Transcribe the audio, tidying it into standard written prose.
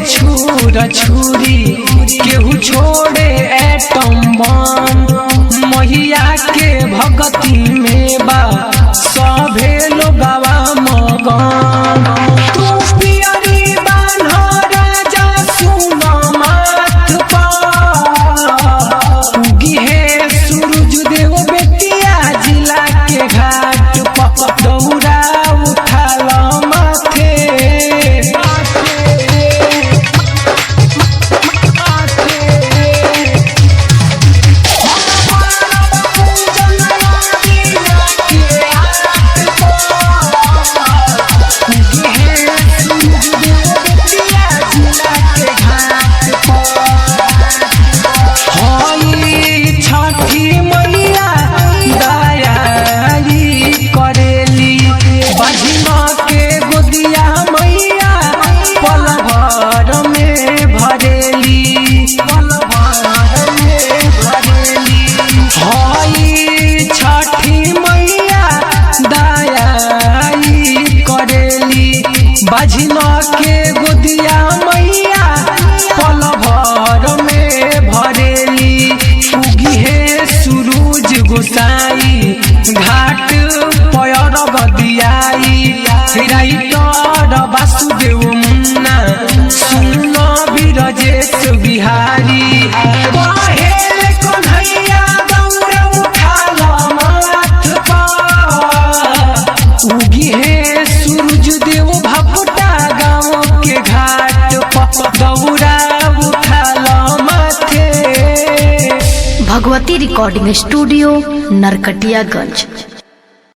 छुर छुरी केहू छोड़े एटम बम। मैया के भक्ति में बा सभे लोगवा मगन। तू पियरी बान्ह राजा सुन माथ पर उगी है सूरज देव बेतिया जिला के घाट पर दौरा उठाल माथे। बाझिना के गोदिया मैया पल भर में भरेली। उगी है सूरज गोसाई घाट पयर बदियाई। राइटर वासुदेव मुन्ना सुन बिरजेश बिहारी। कन्हैया दौड़ उठाल माथ पर उगी है सूरज देव भपटा गाँव के घाट पर दौरा उठाल माथे। Bhagwati recording studio Narkatiaganj.